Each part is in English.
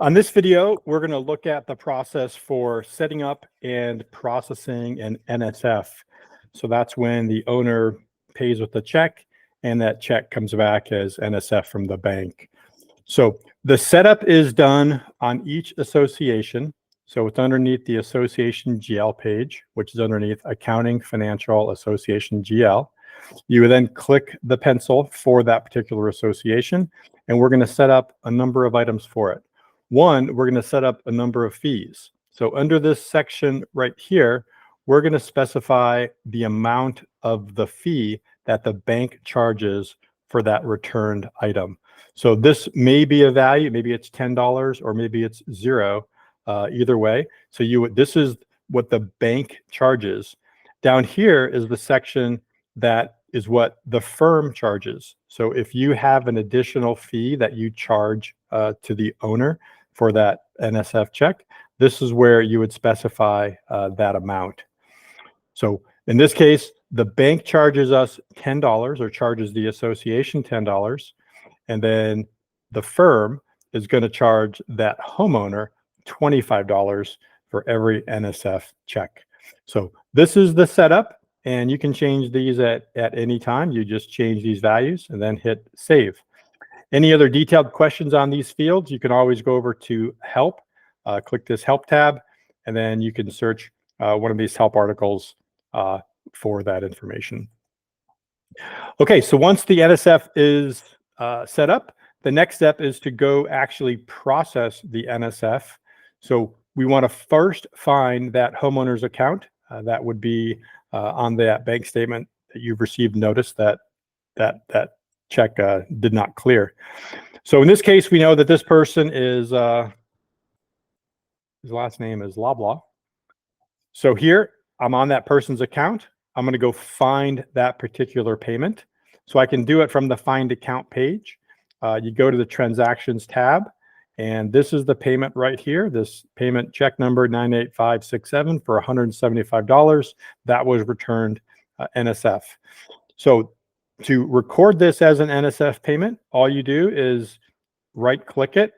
On this video, we're going to look at the process for setting up and processing an NSF. So that's when the owner pays with a check and that check comes back as NSF from the bank. So the setup is done on each association. So it's underneath the Association GL page, which is underneath Accounting Financial Association GL. You would then click the pencil for that particular association, and we're going to set up a number of items for it. One, we're going to set up a number of fees. So under this section right here, we're going to specify the amount of the fee that the bank charges for that returned item. So this may be a value, maybe it's $10 or maybe it's $0, either way. So this is what the bank charges. Down here is the section that is what the firm charges. So if you have an additional fee that you charge to the owner for that NSF check, this is where you would specify that amount. So in this case, the bank charges us $10 or charges the association $10, and then the firm is going to charge that homeowner $25 for every NSF check. So this is the setup, and you can change these at any time. You just change these values and then hit save. Any other detailed questions on these fields, you can always go over to help, click this help tab, and then you can search one of these help articles for that information. Okay, so once the NSF is set up, the next step is to go actually process the NSF. So we want to first find that homeowner's account. That would be on that bank statement that you've received notice that check did not clear. So in this case, we know that this person is, his last name is Loblaw. So here, I'm on that person's account. I'm going to go find that particular payment. So I can do it from the Find Account page. You go to the Transactions tab, and this is the payment right here. This payment check number 98567 for $175. That was returned NSF. So to record this as an NSF payment, all you do is right click it,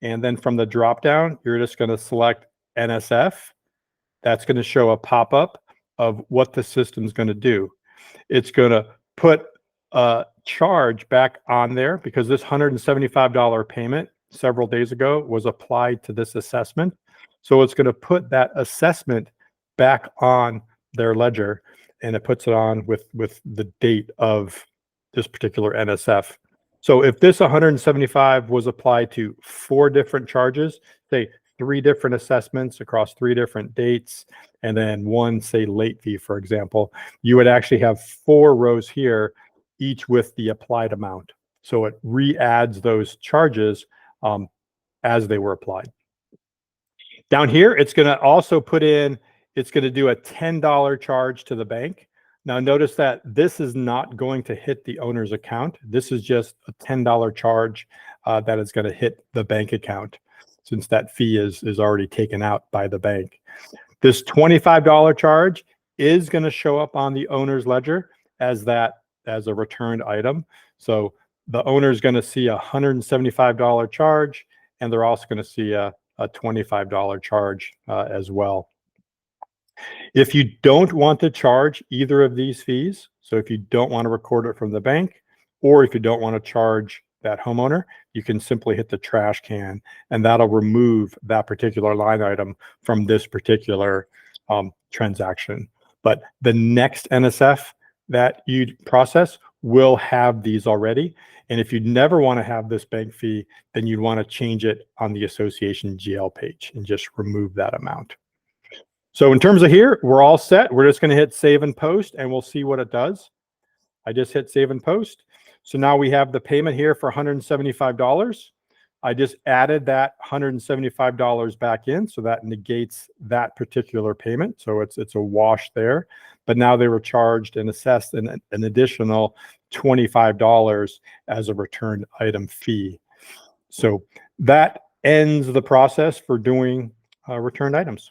and then from the drop down, you're just going to select NSF. That's going to show a pop-up of what the system's going to do. It's going to put a charge back on there because this $175 payment several days ago was applied to this assessment. So it's going to put that assessment back on their ledger, and it puts it on with the date of this particular NSF. So if this 175 was applied to 4 different charges, say 3 different assessments across 3 different dates, and then 1, say, late fee, for example, you would actually have 4 rows here, each with the applied amount. So it re-adds those charges as they were applied. Down here, it's going to also put in, it's going to do a $10 charge to the bank. Now notice that this is not going to hit the owner's account. This is just a $10 charge that is going to hit the bank account, since that fee is already taken out by the bank. This $25 charge is going to show up on the owner's ledger as a returned item. So the owner is going to see a $175 charge, and they're also going to see a $25 charge as well. If you don't want to charge either of these fees, so if you don't want to record it from the bank, or if you don't want to charge that homeowner, you can simply hit the trash can, and that'll remove that particular line item from this particular transaction. But the next NSF that you process will have these already. And if you never want to have this bank fee, then you'd want to change it on the Association GL page and just remove that amount. So in terms of here, we're all set. We're just going to hit save and post, and we'll see what it does. I just hit save and post. So now we have the payment here for $175. I just added that $175 back in, so that negates that particular payment. So it's a wash there. But now they were charged and assessed an additional $25 as a returned item fee. So that ends the process for doing returned items.